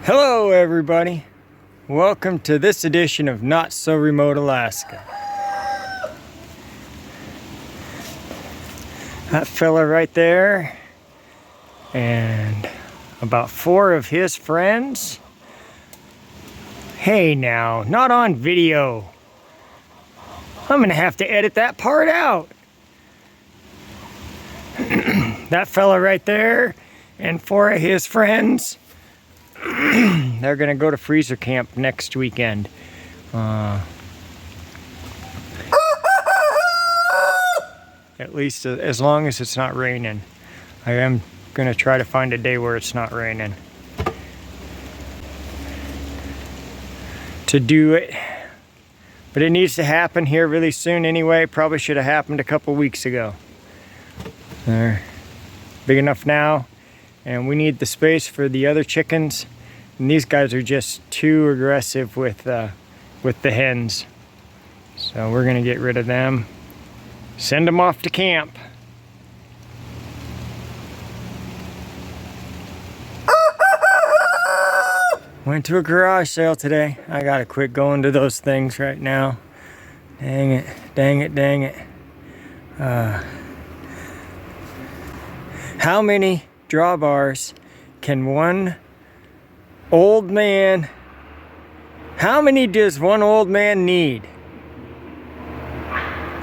Hello everybody, welcome to this edition of Not So Remote Alaska. That fella right there and about 4 of his friends. Hey now, not on video. I'm gonna have to edit that part out. That fella right there and 4 of his friends, they're gonna go to freezer camp next weekend. At least as long as it's not raining. I am gonna try to find a day where it's not raining to do it, but it needs to happen here really soon anyway. Probably should have happened a couple weeks ago. They're big enough now, and we need the space for the other chickens, and these guys are just too aggressive with the hens, so we're gonna get rid of them, send them off to camp. Went to a garage sale today. I gotta quit going to those things right now. Dang it, dang it, dang it. How many drawbars can one old man, how many does one old man need?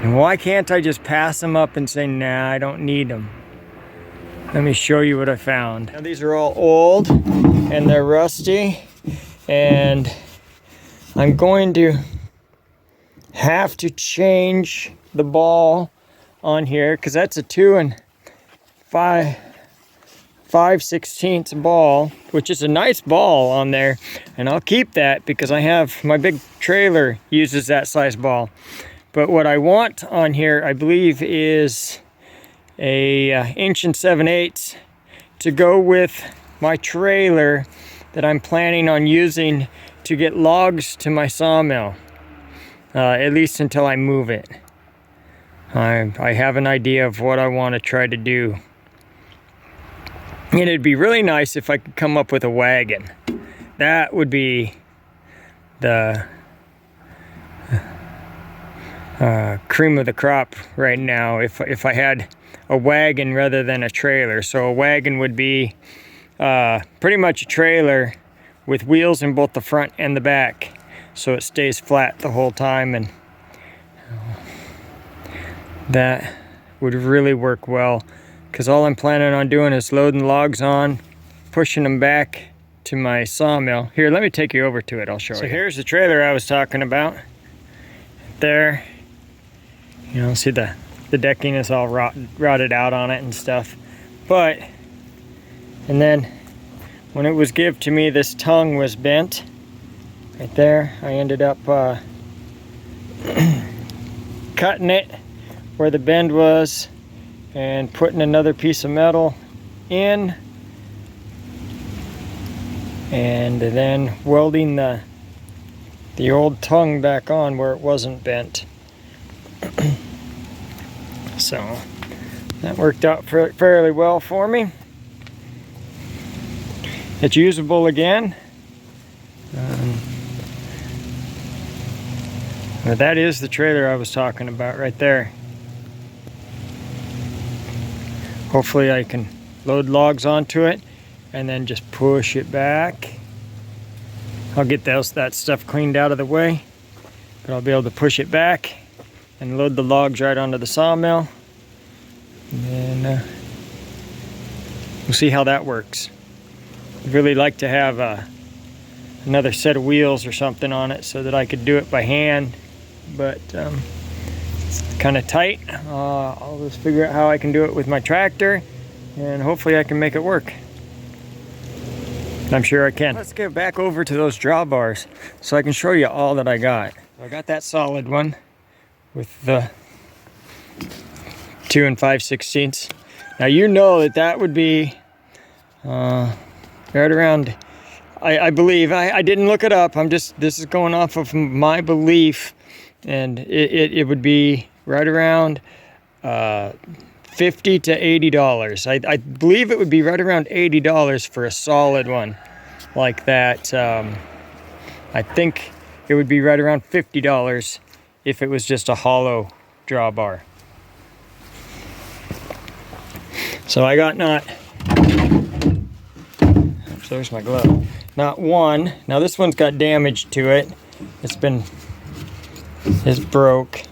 And why can't I just pass them up and say, nah, I don't need them? Let me show you what I found. Now these are all old and they're rusty, and I'm going to have to change the ball on here because that's a 2 5/16 ball, which is a nice ball on there, and I'll keep that because I have my big trailer uses that size ball. But what I want on here, I believe, is a 1 7/8 to go with my trailer that I'm planning on using to get logs to my sawmill, at least until I move it. I have an idea of what I want to try to do. And it'd be really nice if I could come up with a wagon. That would be the cream of the crop right now, if I had a wagon rather than a trailer. So a wagon would be pretty much a trailer with wheels in both the front and the back, so it stays flat the whole time, and that would really work well. Because all I'm planning on doing is loading logs on, pushing them back to my sawmill. Here, let me take you over to it, I'll show you. So here's the trailer I was talking about. There, you know, see the decking is all rotted out on it and stuff. But, and then when it was given to me, this tongue was bent. Right there, I ended up cutting it where the bend was, and putting another piece of metal in, and then welding the old tongue back on where it wasn't bent. So that worked out fairly well for me. It's usable again. But that is the trailer I was talking about right there. Hopefully I can load logs onto it and then just push it back. I'll get that stuff cleaned out of the way, but I'll be able to push it back and load the logs right onto the sawmill. And then we'll see how that works. I'd really like to have another set of wheels or something on it so that I could do it by hand, but kind of tight. I'll just figure out how I can do it with my tractor, and hopefully I can make it work. I'm sure I can. Let's get back over to those drawbars so I can show you all that I got. I got that solid one with the 2 5/16. Now you know that would be right around, I believe, I didn't look it up, this is going off of my belief, and it would be right around $50 to $80. I believe it would be right around $80 for a solid one. like that, I think it would be right around $50 if it was just a hollow drawbar. So I got not, oops, there's my glove, not one. Now this one's got damage to it. It's broke.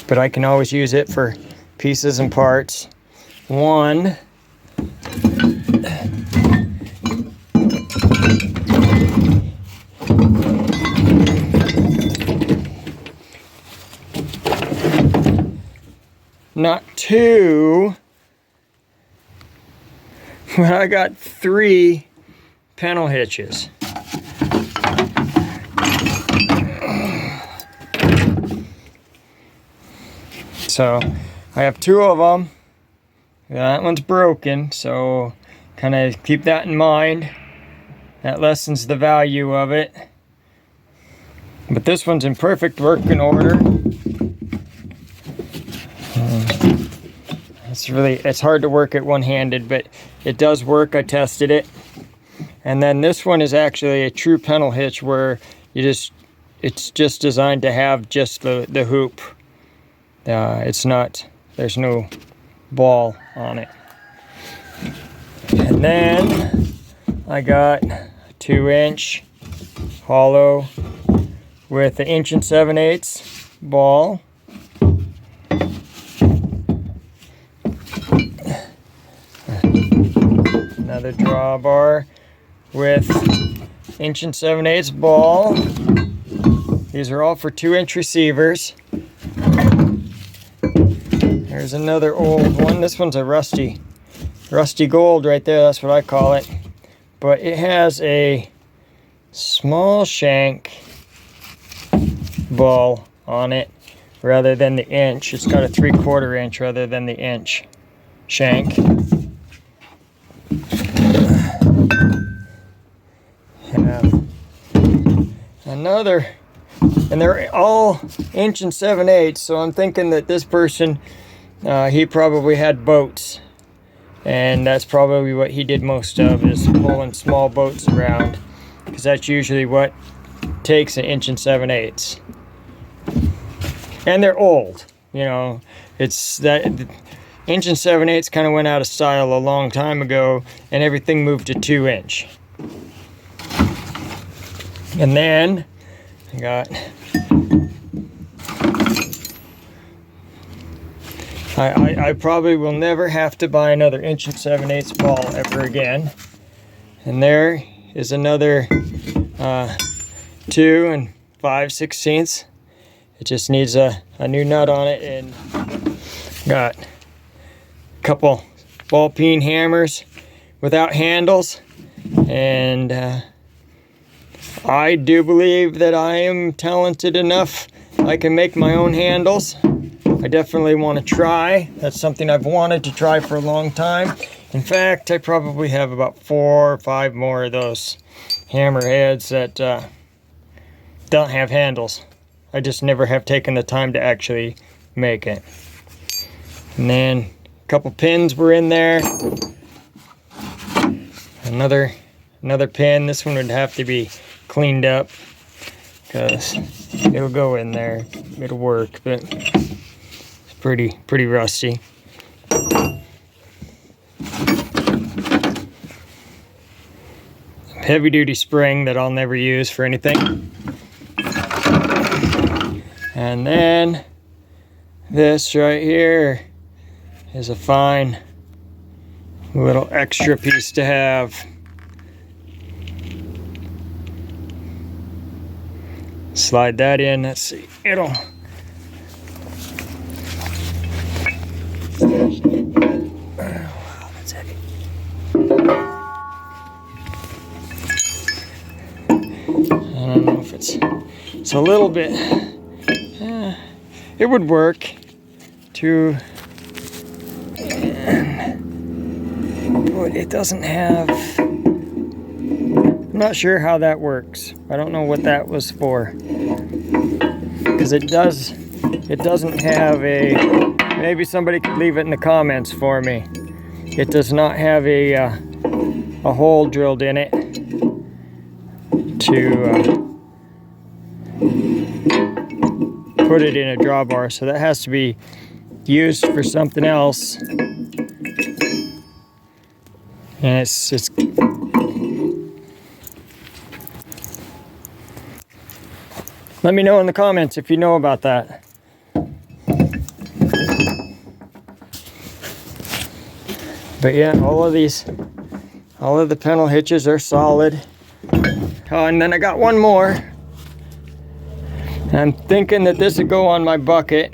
But I can always use it for pieces and parts. One. Not two. But I got 3 panel hitches. So I have 2 of them. That one's broken, so kind of keep that in mind. That lessens the value of it. But this one's in perfect working order. It's hard to work it one-handed, but it does work. I tested it. And then this one is actually a true panel hitch where it's just designed to have just the hoop. There's no ball on it. And then I got a 2-inch hollow with an 1 7/8 ball. Another drawbar with 1 7/8 ball. These are all for 2-inch receivers. There's another old one. This one's a rusty gold right there. That's what I call it. But it has a small shank ball on it rather than the inch. It's got a 3/4 inch rather than the inch shank. Another, and they're all 1 7/8, so I'm thinking that this person, he probably had boats, and that's probably what he did most of, is pulling small boats around, because that's usually what takes an 1 7/8. And they're old, you know. It's that 1 7/8 kind of went out of style a long time ago, and everything moved to 2-inch. And then I got, I probably will never have to buy another 1 7/8 ball ever again. And there is another 2 5/16. It just needs a new nut on it, and got a couple ball peen hammers without handles, and I do believe that I am talented enough I can make my own handles. I definitely want to try. That's something I've wanted to try for a long time. In fact, I probably have about 4 or 5 more of those hammer heads that don't have handles. I just never have taken the time to actually make it. And then a couple pins were in there. Another pin. This one would have to be cleaned up because it'll go in there. It'll work, but it's pretty rusty. Heavy duty spring that I'll never use for anything. And then this right here is a fine little extra piece to have. Slide that in. Let's see. It'll. Wow, that's heavy. I don't know if it's a little bit. It would work to. But it doesn't have. I'm not sure how that works. I don't know what that was for. Because it doesn't have a, maybe somebody could leave it in the comments for me. It does not have a a hole drilled in it to put it in a drawbar. So that has to be used for something else. And it's let me know in the comments if you know about that. But yeah, all of the panel hitches are solid. Oh, and then I got one more. I'm thinking that this would go on my bucket.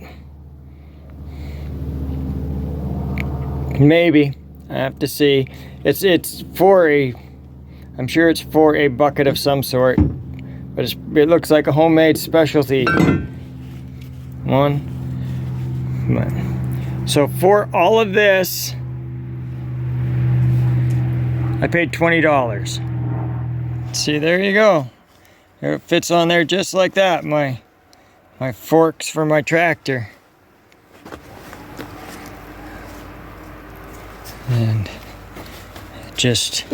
Maybe. I have to see. It's for a, I'm sure it's for a bucket of some sort. But it looks like a homemade specialty one. So for all of this, I paid $20. See, there you go. It fits on there just like that. My forks for my tractor. And just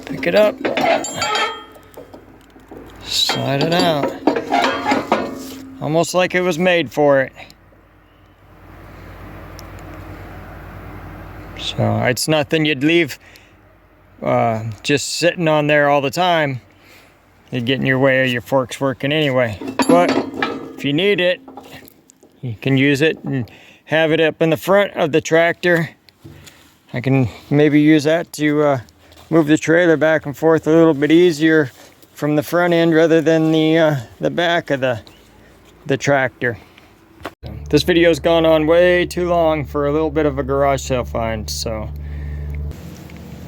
pick it up, slide it out. Almost like it was made for it. So it's nothing you'd leave just sitting on there all the time. You'd get in your way of your forks working anyway. But if you need it, you can use it and have it up in the front of the tractor. I can maybe use that to move the trailer back and forth a little bit easier from the front end rather than the back of the tractor. This video's gone on way too long for a little bit of a garage sale find, so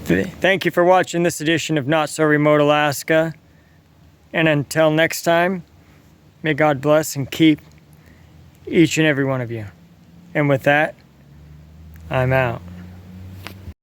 thank you for watching this edition of Not So Remote Alaska. And until next time, may God bless and keep each and every one of you. And with that, I'm out.